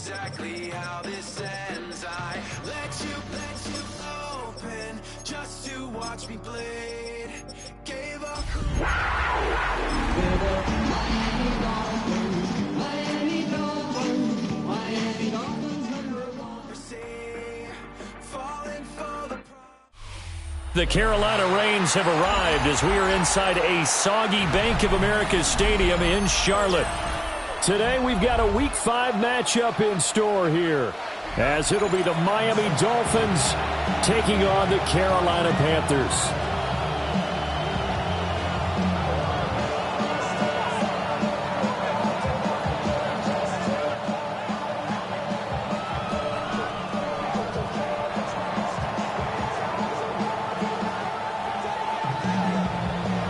exactly how this ends. I let you open just to watch me bleed. Gave up who The Carolina Rains have arrived as we are inside a soggy Bank of America Stadium in Charlotte. Today we've got a Week 5 matchup in store here, as it'll be the Miami Dolphins taking on the Carolina Panthers.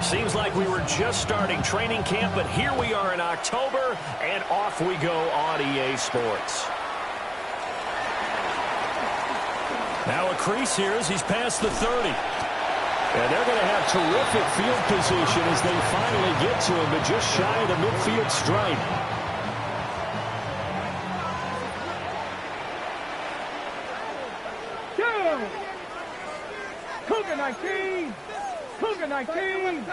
Seems like we were just starting training camp, but here we are in October, and off we go on EA Sports. Now a crease here as he's past the 30. And they're going to have terrific field position as they finally get to him, but just shy of the midfield stripe. Cougar 19! Cougar 19!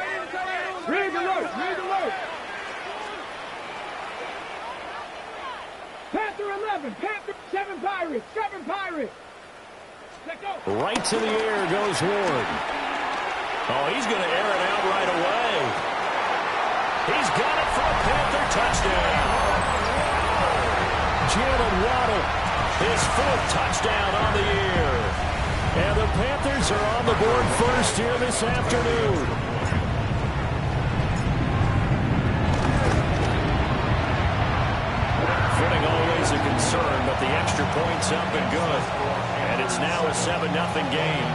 Rig alert! Rig alert! Panther 11! Panther 7 Pirates! 7 Pirates! Let go! Right to the air goes Ward. Oh, he's going to air it out right away. He's got it for a Panther touchdown. Jalen Waddle, his 4th touchdown on the year. And the Panthers are on the board first here this afternoon. Footing always a concern, but the extra point's up and good. And it's now a 7-0 game.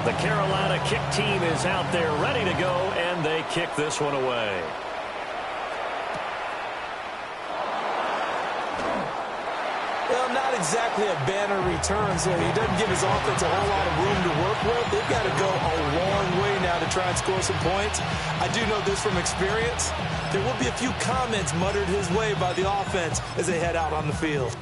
The Carolina kick team is out there ready to go, and they kick this one away. Well, not exactly a banner return, so he doesn't give his offense a whole lot of room to work with. They've got to go a long way now to try and score some points. I do know this from experience. There will be a few comments muttered his way by the offense as they head out on the field.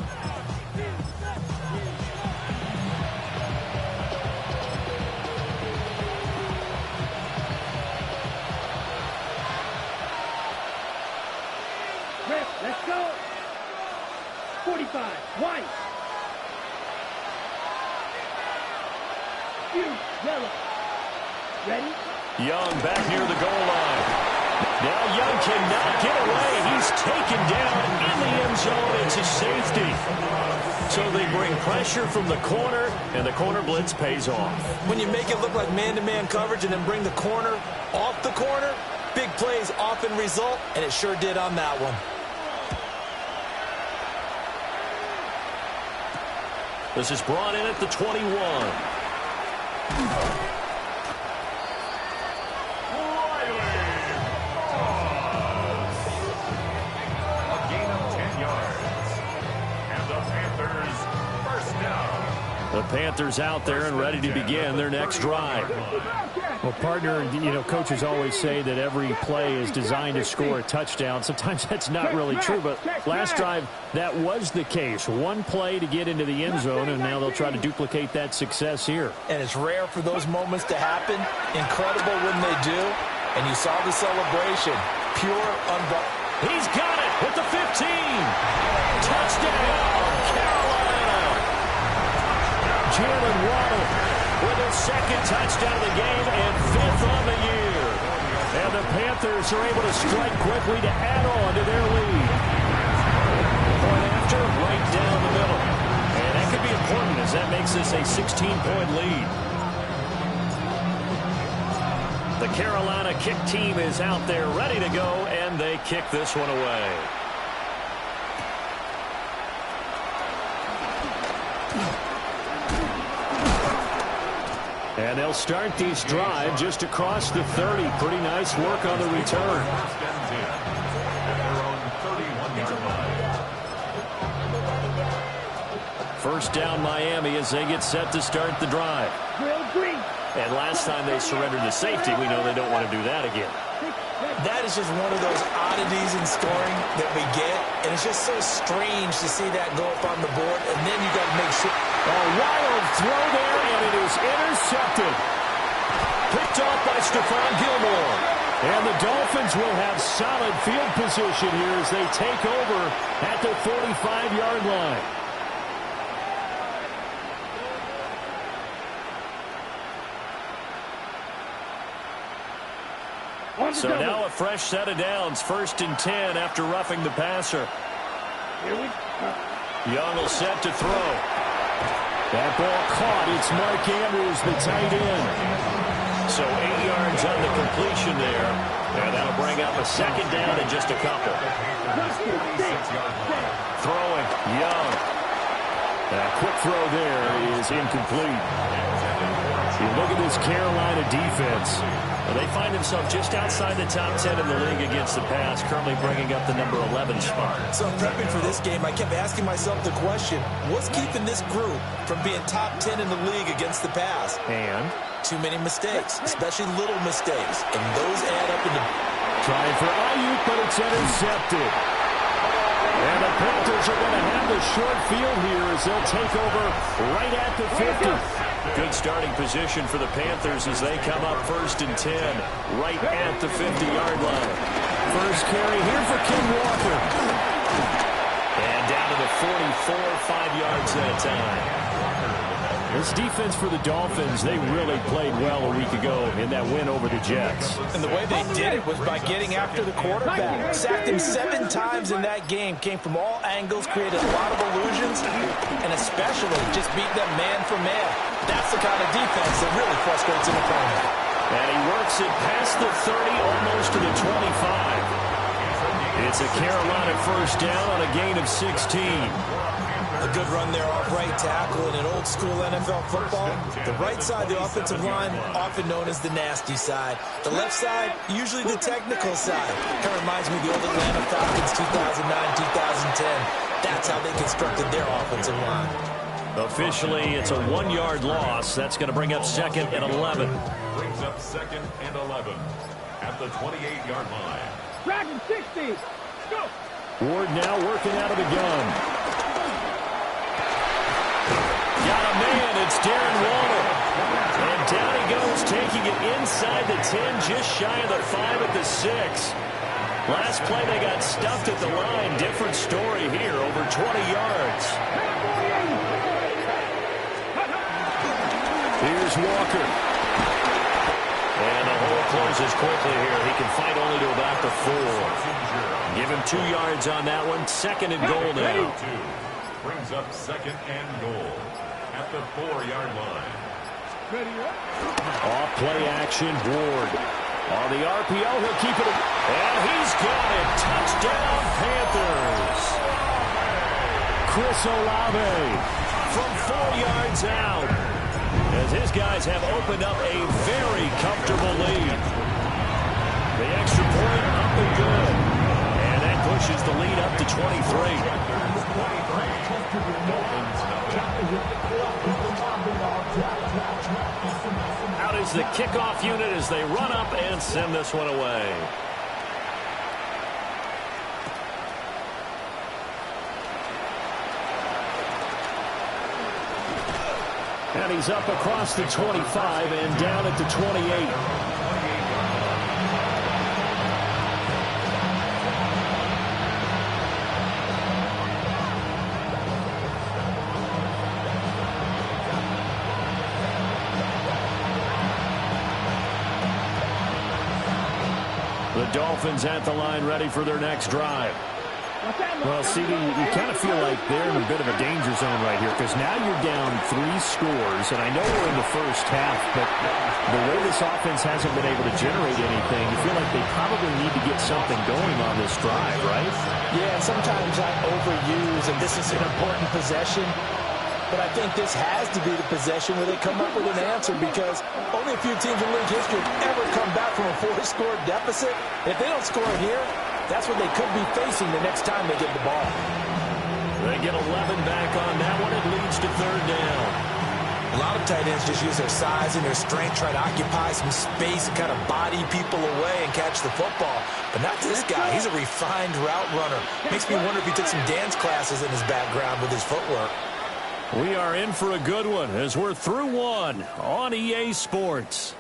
Let's go! 45, white. Yellow. Ready? Young back near the goal line. Now Young cannot get away. He's taken down in the end zone. It's a safety. So they bring pressure from the corner, and the corner blitz pays off. When you make it look like man-to-man coverage and then bring the corner off the corner, big plays often result, and it sure did on that one. This is brought in at the 21. A gain of 10 yards. And the Panthers first down. The Panthers out there and ready to begin their next drive. Well, partner, coaches always say that every play is designed to score a touchdown. Sometimes that's not really true, but last drive, that was the case. One play to get into the end zone, and now they'll try to duplicate that success here. And it's rare for those moments to happen. Incredible when they do. And you saw the celebration. Pure, He's got it with the 15. Touchdown, Carolina. Jalen Waddle with his 2nd touchdown of the game and 5th on the year. And the Panthers are able to strike quickly to add on to their lead. Point after, right down the middle. And that could be important as that makes this a 16-point lead. The Carolina kick team is out there ready to go, and they kick this one away. And they'll start this drive just across the 30. Pretty nice work on the return. First down Miami as they get set to start the drive. And last time they surrendered the safety, we know they don't want to do that again. That is just one of those oddities in scoring that we get, and it's just so strange to see that go up on the board, and then you got to make sure. A wild throw there, and it is intercepted. Picked off by Stephon Gilmore. And the Dolphins will have solid field position here as they take over at the 45-yard line. So now a fresh set of downs, 1st and 10 after roughing the passer. Young will set to throw. That ball caught. It's Mark Andrews, the tight end. So 8 yards on the completion there. And that'll bring up a 2nd down in just a couple. Throwing, Young. A quick throw there is incomplete. You look at this Carolina defense. They find themselves just outside the top 10 in the league against the pass, currently bringing up the number 11 spot. So prepping for this game, I kept asking myself the question, what's keeping this group from being top 10 in the league against the pass? And? Too many mistakes, especially little mistakes, and those add up into... Trying for Ayuk, but it's intercepted. And the Panthers are going to have the short field here as they'll take over right at the 50. Good starting position for the Panthers as they come up 1st and 10, right at the 50-yard line. First carry here for Ken Walker. And down to the 44, 5 yards that time. This defense for the Dolphins, they really played well a week ago in that win over the Jets. And the way they did it was by getting after the quarterback. Sacked him 7 times in that game. Came from all angles, created a lot of illusions, and especially just beat them man for man. That's the kind of defense that really frustrates an opponent. And he works it past the 30, almost to the 25. It's a Carolina 1st down on a gain of 16. A good run there off right tackle in an old-school NFL football. The right side, the offensive line, often known as the nasty side. The left side, usually the technical side. Kind of reminds me of the old Atlanta Falcons 2009-2010. That's how they constructed their offensive line. Officially, it's a 1-yard loss. That's going to bring up 2nd and 11. Brings up 2nd and 11 at the 28-yard line. Dragon 60. Go. Ward now working out of the gun. Got a man. It's Darren Waller. And down he goes, taking it inside the 10, just shy of the 5 at the 6. Last play, they got stuffed at the line. Different story here, over 20 yards. Here's Walker. And the hole closes quickly here. He can fight only to about the 4. Give him 2 yards on that one. 2nd and goal now. Brings up 2nd and goal at the 4-yard line. Off play action, Ward. On the RPO, he'll keep it. And he's got it. Touchdown, Panthers. Chris Olave from 4 yards out. As his guys have opened up a very comfortable lead. The extra point up and good. And that pushes the lead up to 23. Out is the kickoff unit as they run up and send this one away. And he's up across the 25 and down at the 28. The Dolphins at the line, ready for their next drive. Well, CD, you kind of feel like they're in a bit of a danger zone right here because now you're down 3 scores, and I know we're in the first half, but the way this offense hasn't been able to generate anything, you feel like they probably need to get something going on this drive, right? Yeah, sometimes I overuse, and this is an important possession, but I think this has to be the possession where they come up with an answer because only a few teams in league history have ever come back from a 4-score deficit. If they don't score here, that's what they could be facing the next time they get the ball. They get 11 back on that one. It leads to 3rd down. A lot of tight ends just use their size and their strength, try to occupy some space and kind of body people away and catch the football. But not this guy. He's a refined route runner. Makes me wonder if he took some dance classes in his background with his footwork. We are in for a good one as we're through one on EA Sports.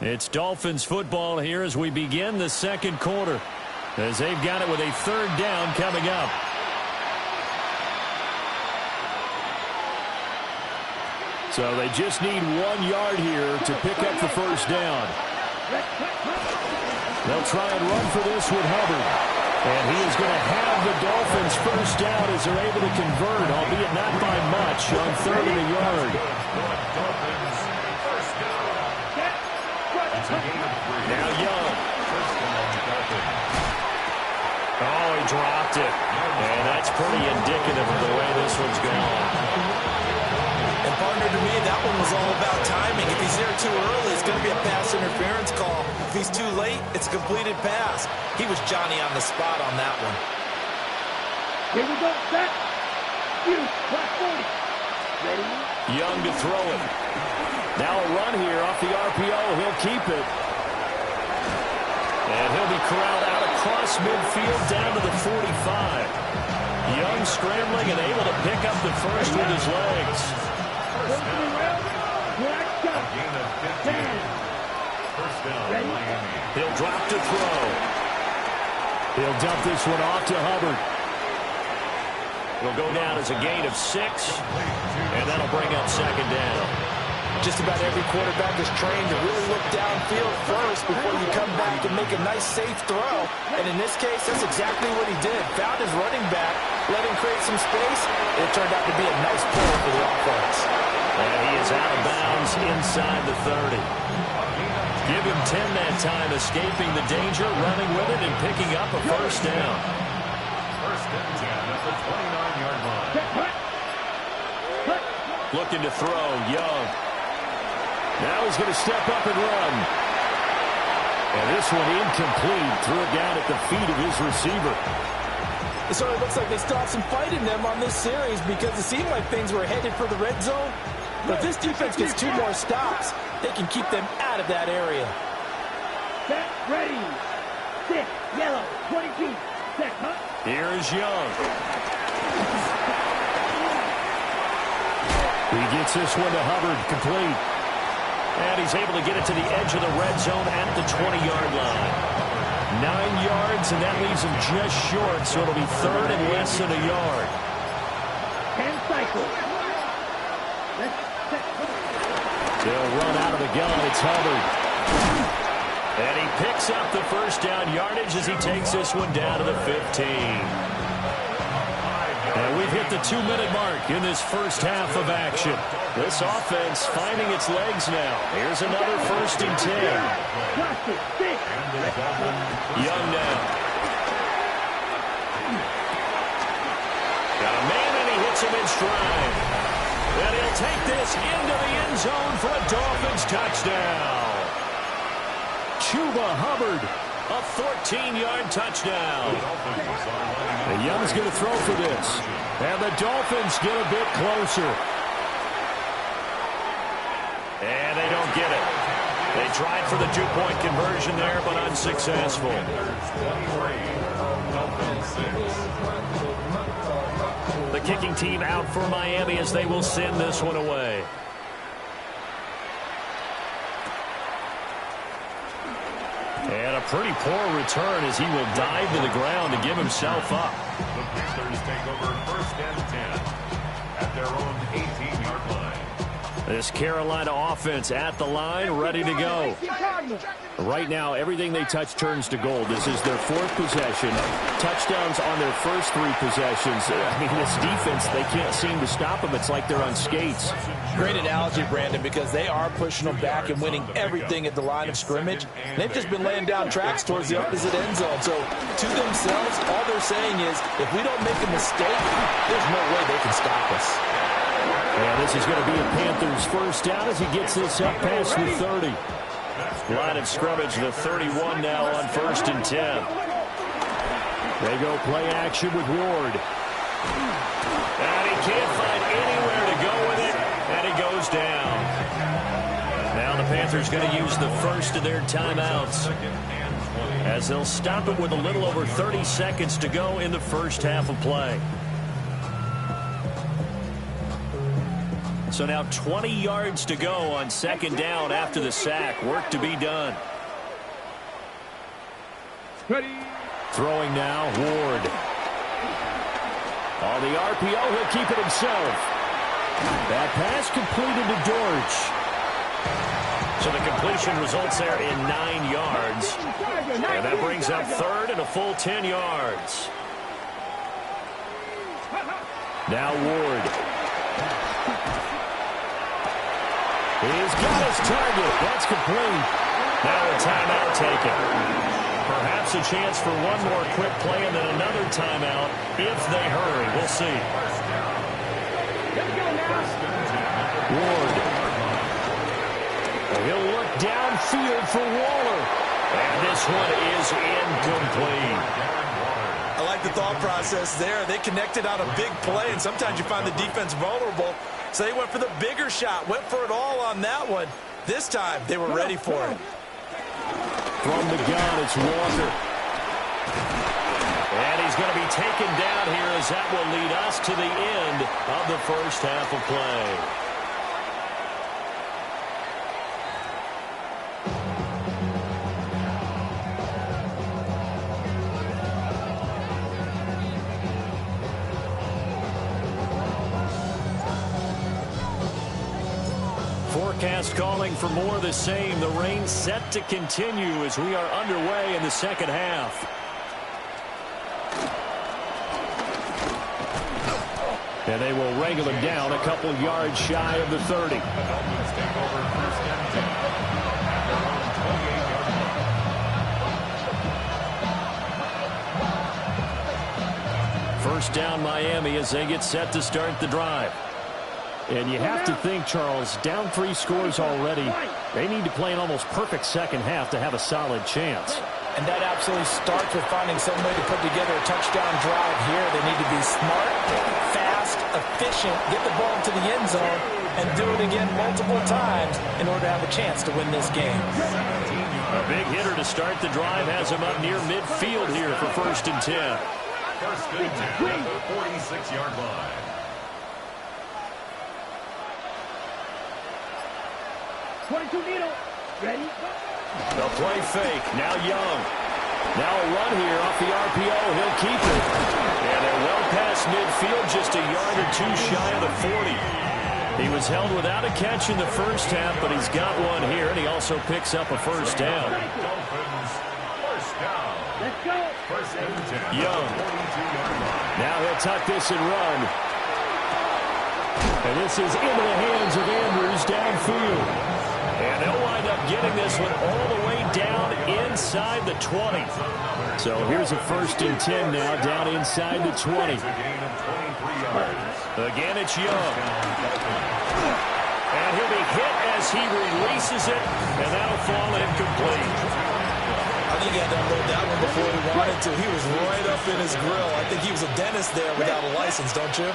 It's Dolphins football here as we begin the second quarter, as they've got it with a third down coming up. So they just need 1 yard here to pick up the first down. They'll try and run for this with Hubbard. And he is going to have the Dolphins first down as they're able to convert, albeit not by much, on third and a yard. Now Young. Oh, he dropped it. And that's pretty indicative of the way this one's gone. And partner, to me, that one was all about timing. If he's there too early, it's going to be a pass interference call. If he's too late, it's a completed pass. He was Johnny on the spot on that one. Here we go, set. You, clock 40. Ready? Young to throw it. Now a run here off the RPO. He'll keep it. And he'll be corralled out across midfield down to the 45. Young scrambling and able to pick up the first with his legs. First down, Miami. He'll drop to throw. He'll dump this one off to Hubbard. It'll go down as a gain of 6, and that'll bring up second down. Just about every quarterback is trained to really look downfield first before you come back and make a nice, safe throw. And in this case, that's exactly what he did. Found his running back, let him create some space. It turned out to be a nice pull for the offense. And he is out of bounds inside the 30. Give him 10 that time, escaping the danger, running with it, and picking up a first down. First and 10 at the 29-yard line. Looking to throw, Young. Now he's going to step up and run. And this one incomplete. Threw it down at the feet of his receiver. It sort of looks like they still have some fight in them on this series because it seemed like things were headed for the red zone. But if this defense gets 2 more stops, they can keep them out of that area. Set, ready. 6, yellow, 22. Set, huh? Here is Young. He gets this one to Hubbard, complete. And he's able to get it to the edge of the red zone at the 20-yard line. 9 yards, and that leaves him just short, so it'll be third and less than a yard. 10 cycles. They'll run out of the gun. It's Hubbard. And he picks up the first down yardage as he takes this one down to the 15. And we've hit the 2-minute mark in this first half of action. This offense finding its legs now. Here's another first and 10. Young now. Got a man and he hits him in stride. And he'll take this into the end zone for a Dolphins touchdown. Chuba Hubbard, a 14-yard touchdown. And Young's going to throw for this. And the Dolphins get a bit closer. And they don't get it. They tried for the 2-point conversion there, but unsuccessful. The kicking team out for Miami as they will send this one away. And a pretty poor return as he will dive to the ground to give himself up. The Panthers take over first and 10 at their own 18-yard line. This Carolina offense at the line, ready to go. Right now, everything they touch turns to gold. This is their 4th possession. Touchdowns on their first 3 possessions. I mean, this defense, they can't seem to stop them. It's like they're on skates. Great analogy, Brandon, because they are pushing them back and winning everything at the line of scrimmage. They've just been laying down tracks towards the opposite end zone. So, to themselves, all they're saying is, if we don't make a mistake, there's no way they can stop us. And this is going to be a Panthers first down as he gets this up past the 30. Line of scrimmage, the 31 now on first and 10. They go play action with Ward. And he can't find anywhere to go with it, and he goes down. Now the Panthers going to use the first of their timeouts, as they'll stop it with a little over 30 seconds to go in the first half of play. So now 20 yards to go on second down after the sack. Work to be done. Ready. Throwing now, Ward. On the RPO, he'll keep it himself. That pass completed to Dortch. So the completion results there in 9 yards. And that brings up third and a full 10 yards. Now Ward. He's got his target. That's complete. Now a timeout taken. Perhaps a chance for one more quick play and then another timeout if they hurry. We'll see. Ward. He'll look downfield for Waller. And this one is incomplete. I like the thought process there. They connected on a big play, and sometimes you find the defense vulnerable. So they went for the bigger shot, went for it all on that one. This time, they were ready for it. From the gun, it's Walker. And he's going to be taken down here as that will lead us to the end of the first half of play. Forecast calling for more of the same. The rain set to continue as we are underway in the second half. And they will wrangle him down a couple yards shy of the 30. First down Miami as they get set to start the drive. And you have to think, Charles, down 3 scores already. They need to play an almost perfect second half to have a solid chance. And that absolutely starts with finding some way to put together a touchdown drive here. They need to be smart, fast, efficient, get the ball to the end zone, and do it again multiple times in order to have a chance to win this game. A big hitter to start the drive has him up near midfield here for 1st and 10. 1st and 10 at the 46-yard line. Ready? The play fake. Now Young. Now a run here off the RPO. He'll keep it. And they're well past midfield, just a yard or two shy of the 40. He was held without a catch in the first half, but he's got one here, and he also picks up a first down. Dolphins, first down. Let's go. 1st and 10. Young. 42-yard line. Now he'll tuck this and run. And this is into the hands of Andrews downfield. And they'll wind up getting this one all the way down inside the 20. So here's a 1st and 10 now down inside the 20. Again, it's Young. And he'll be hit as he releases it, and that'll fall incomplete. I think he had to unload that one before he wanted to. He was right up in his grill. I think he was a dentist there without a license, don't you?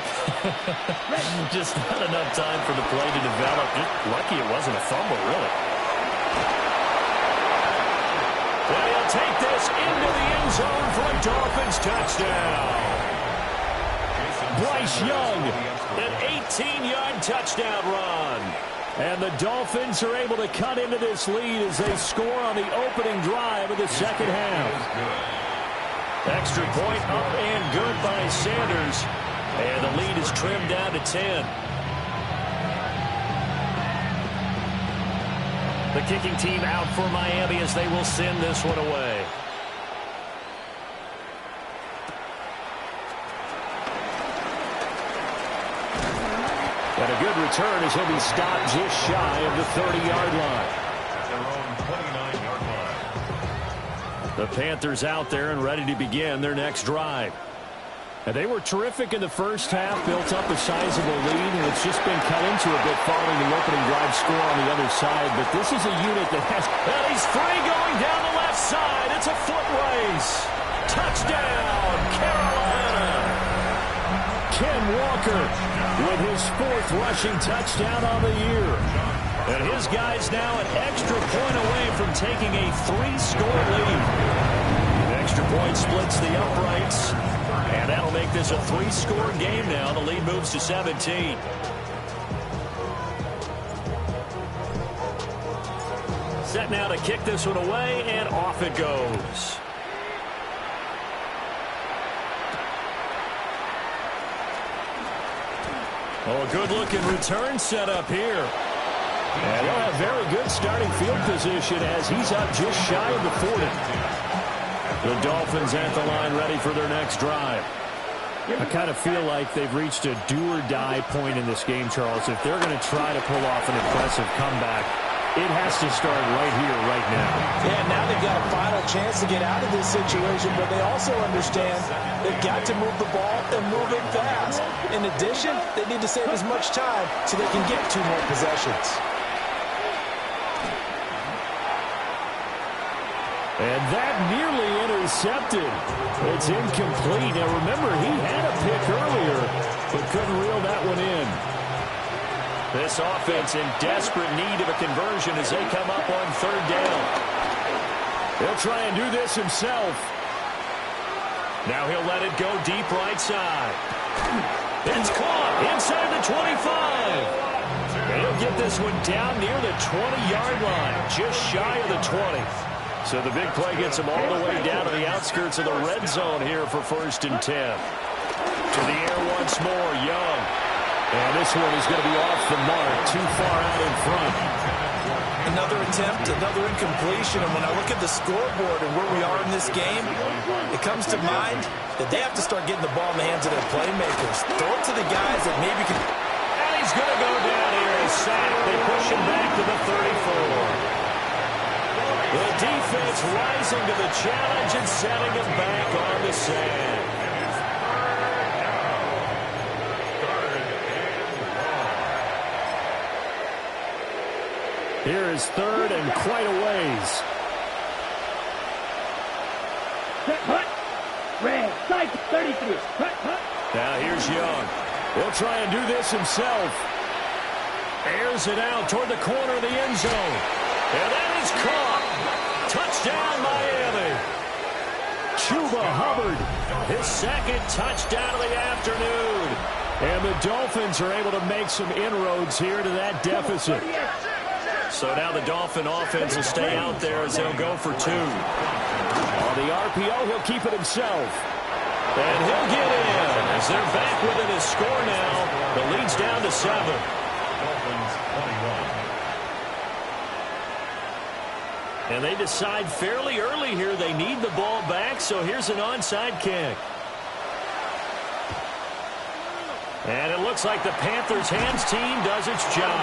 Just not enough time for the play to develop. Just lucky it wasn't a fumble, really. And he'll take this into the end zone for a Dolphins touchdown. Bryce Young, an 18-yard touchdown run. And the Dolphins are able to cut into this lead as they score on the opening drive of the second half. Extra point up and good by Sanders. And the lead is trimmed down to 10. The kicking team out for Miami as they will send this one away. And a good return as he'll be stopped just shy of the 30-yard line. At their own 29-yard line. The Panthers out there and ready to begin their next drive. And they were terrific in the first half, built up a sizable lead, and it's just been cut into a bit following the opening drive score on the other side. But this is a unit that has... And he's free going down the left side. It's a foot race. Touchdown, Carolina. Ken Walker with his 4th rushing touchdown on the year. And his guys now an extra point away from taking a 3-score lead. The extra point splits the uprights, and that'll make this a 3-score game now. The lead moves to 17. Set now to kick this one away, and off it goes. Oh, a good-looking return set up here. And they'll have very good starting field position as he's up just shy of the 40. The Dolphins at the line ready for their next drive. I kind of feel like they've reached a do-or-die point in this game, Charles. If they're going to try to pull off an impressive comeback, it has to start right here, right now. Yeah, now they've got a final chance to get out of this situation, but they also understand they've got to move the ball and move it fast. In addition, they need to save as much time so they can get 2 more possessions. And that nearly intercepted. It's incomplete. Now, remember, he had a pick earlier, but couldn't reel that one in. This offense in desperate need of a conversion as they come up on 3rd down. He'll try and do this himself. Now he'll let it go deep right side. It's caught inside the 25. And he'll get this one down near the 20-yard line, just shy of the 20. So the big play gets him all the way down to the outskirts of the red zone here for 1st and 10. To the air once more, Young. And this one is going to be off the mark, too far out in front. Another attempt, another incompletion, and when I look at the scoreboard and where we are in this game, it comes to mind that they have to start getting the ball in the hands of their playmakers. Throw it to the guys that maybe can... And he's going to go down here and sack. They push him back to the 34. The defense rising to the challenge and setting him back on the sand. Here is 3rd and quite a ways. Hut. Red. Side 33. Hut. Now here's Young. He'll try and do this himself. Airs it out toward the corner of the end zone. And that is caught. Touchdown, Miami. Chuba Hubbard, his 2nd touchdown of the afternoon. And the Dolphins are able to make some inroads here to that deficit. So now the Dolphin offense will stay out there as they'll go for 2. On the RPO, he'll keep it himself. And he'll get in as they're back within his score now. The lead's down to 7. Dolphins 21. And they decide fairly early here they need the ball back, so here's an onside kick. And it looks like the Panthers' hands team does its job.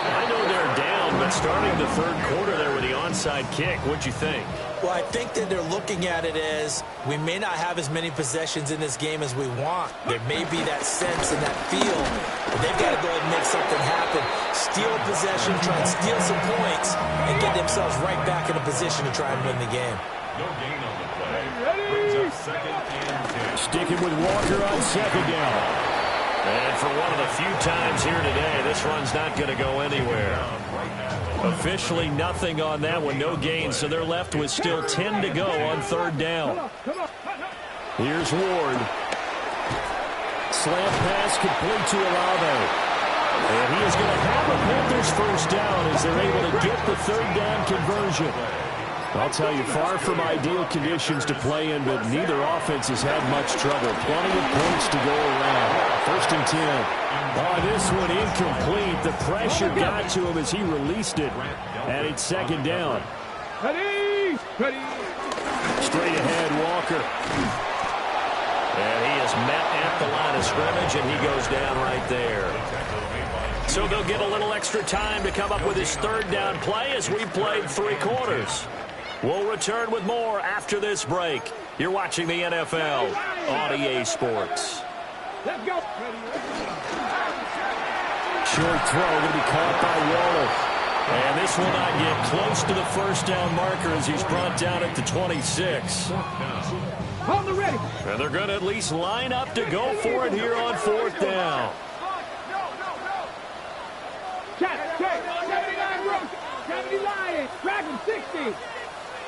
I know they're down, but starting the 3rd quarter there with the onside kick, what'd you think? Well, I think that they're looking at it as we may not have as many possessions in this game as we want. There may be that sense and that feel, but they've got to go ahead and make something happen. Steal a possession, try and steal some points, and get themselves right back in a position to try and win the game. No gain on the play. Brings up 2nd and 10. Sticking with Walker on 2nd down. And for one of the few times here today, this run's not going to go anywhere. Officially nothing on that one, no gain, so they're left with still 10 to go on 3rd down. Here's Ward. Slant pass complete to Olave. And he is going to have the Panthers 1st down as they're able to get the 3rd down conversion. I'll tell you, far from ideal conditions to play in, but neither offense has had much trouble. Plenty of points to go around. 1st and 10. Oh, this one incomplete. The pressure got to him as he released it. And it's 2nd down. Ready. Straight ahead, Walker. And he is met at the line of scrimmage, and he goes down right there. So they'll get a little extra time to come up with his 3rd down play as we played 3 quarters. We'll return with more after this break. You're watching the NFL on EA Sports. Let's go. Short throw going to be caught by Waller. And this will not get close to the 1st down marker as he's brought down at the 26. Hold the ready. And they're going to at least line up to go for it here on 4th down. Check. 79 Roach. 70 Lions. Dragon 60.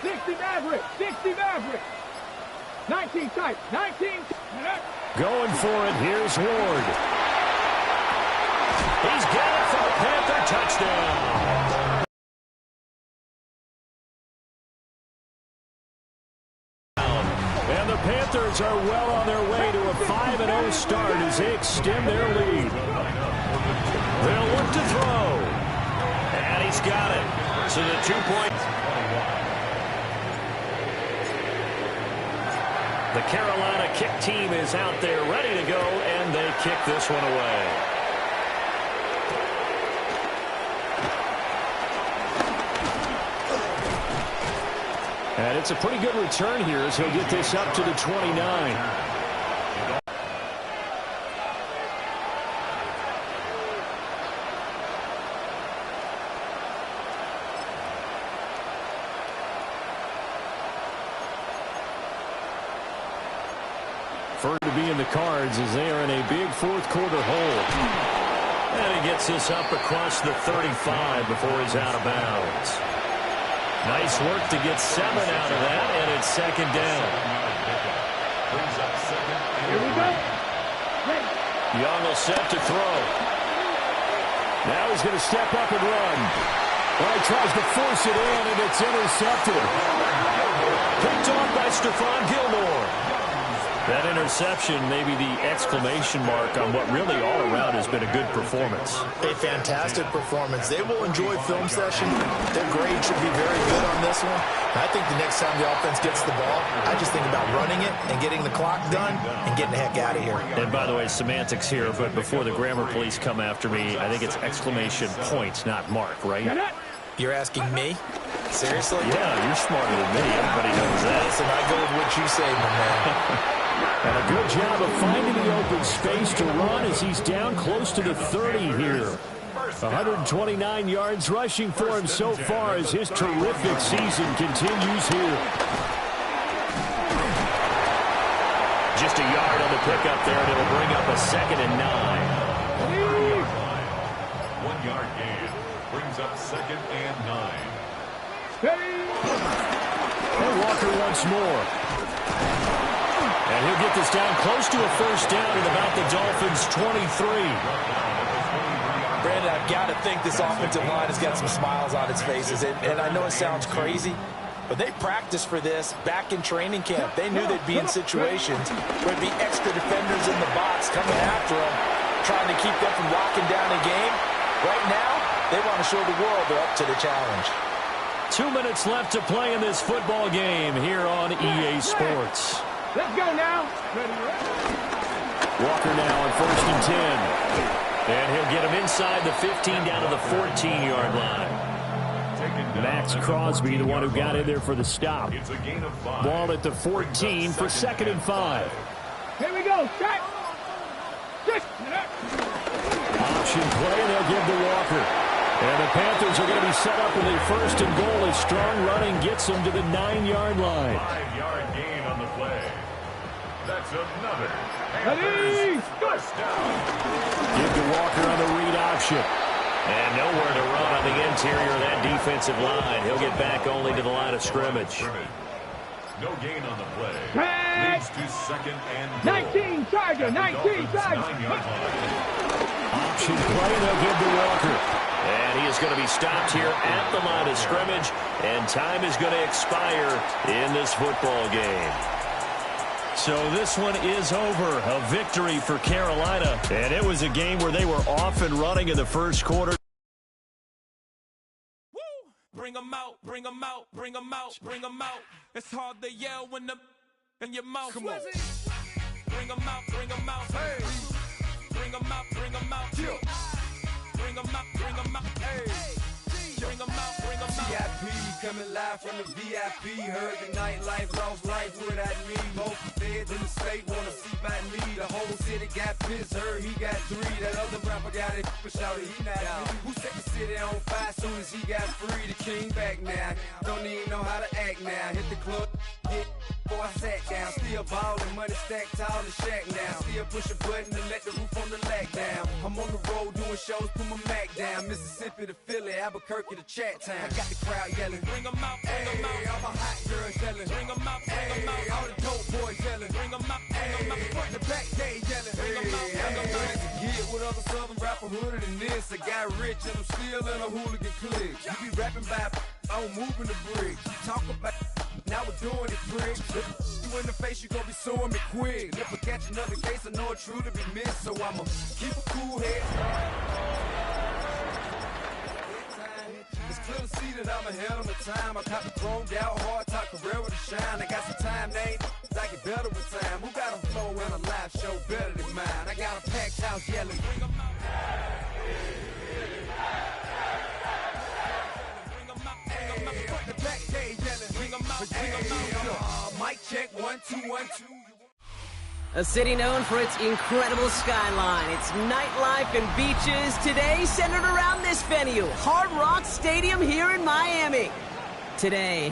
60 Maverick. 60 Maverick. 19 tight. 19. Going for it. Here's Ward. He's got it for a Panther touchdown. And the Panthers are well on their way to a 5-0 start as they extend their lead. They'll look to throw. And he's got it. So the 2-point. The Carolina kick team is out there ready to go, and they kick this one away. And it's a pretty good return here as he'll get this up to the 29. Preferred to be in the cards as they are in a big 4th quarter hole. And he gets this up across the 35 before he's out of bounds. Nice work to get 7 out of that, and it's 2nd down. Here we go. Young will set to throw. Now he's going to step up and run. Well, he tries to force it in, and it's intercepted. Picked off by Stephon Gilmore. That interception, maybe the exclamation mark on what really all around has been a good performance. A fantastic performance. They will enjoy film session. Their grade should be very good on this one. I think the next time the offense gets the ball, I just think about running it and getting the clock done and getting the heck out of here. And by the way, semantics here, but before the grammar police come after me, I think it's exclamation point, not mark, right? You're asking me? Seriously? Yeah, you're smarter than me. Everybody knows that. Listen, I go with what you say, my man. And a good job of finding the open space to run as he's down close to the 30 here. 129 yards rushing for him so far as his terrific season continues here. Just a yard on the pickup there, and it'll bring up a 2nd and 9. 1 yard gain brings up 2nd and 9. And Walker once more. And he'll get this down close to a 1st down at about the Dolphins' 23. Brandon, I've got to think this offensive line has got some smiles on its faces. And I know it sounds crazy, but they practiced for this back in training camp. They knew they'd be in situations where there'd be extra defenders in the box coming after them, trying to keep them from locking down a game. Right now, they want to show the world they're up to the challenge. 2 minutes left to play in this football game here on EA Sports. Let's go now. Walker now on 1st and 10. And he'll get him inside the 15 down to the 14-yard line. Max Crosby, the one who got in there for the stop. Ball at the 14 for 2nd and 5. Here we go. Check. Option play, they'll give to Walker. And the Panthers are going to be set up with a 1st and goal as strong running gets them to the 9-yard line. 5-yard gain on the play. That's another. Ready? First down. Give to Walker on the read option. And nowhere to run on the interior of that defensive line. He'll get back only to the line of scrimmage. No gain on the play. Hey. Leads to 2nd and goal. 19 Charger. 19 Charger. 9-yard line. Option play, they'll give to Walker. And he is going to be stopped here at the line of scrimmage. And time is going to expire in this football game. So this one is over. A victory for Carolina. And it was a game where they were off and running in the 1st quarter. Woo! Bring them out, bring them out, bring them out, bring them out. It's hard to yell when the in your mouth. Come on. Bring them out, bring them out. Hey. Bring them out, bring them out. Yeah. Bring them out, bring them out. Hey. Bring them out, bring them out. VIP coming live from the VIP. Heard the nightlife, lost life without me. Most feds in the state wanna see by me. The whole city got pissed, heard he got 3. That other rapper got it, but shouted he not me. Who set the city on fire soon as he got free? The king back now, don't even know how to act now. Hit the club. Yeah, before I sat down, still ballin', money stacked tall and shack now. Still push a button to let the roof on the lag down. I'm on the road doing shows, put my Mac down. Mississippi to Philly, Albuquerque to Chat Town. I got the crowd yelling, Bring 'em out, bring 'em out. all my hot girls yelling, Bring 'em out, bring 'em out. all the dope boys yelling, Bring 'em out, bring 'em out. front to back, they yelling, Bring 'em out, bring 'em out. to get with other southern rapper hooded than this. I got rich and I'm still in a hooligan clique. You be rapping by, I'm moving the bricks. Talk about, now we're doing it, pricks. You in the face, you gon' be suing me quick. If I catch another case, I know it truly be missed. So I'ma keep a cool head. It's clear to see that I'm ahead of my time. I caught the chromed out, hard top career with a shine. I got some time, they I get better with time. Who got a flow and a live show better than mine? I got a packed house yelling. Bring 'em out. Front to back, they yelling. Bring 'em out, bring 'em out. Mic check, 1, 2, 1, 2. A city known for its incredible skyline, its nightlife and beaches, today centered around this venue, Hard Rock Stadium here in Miami. Today,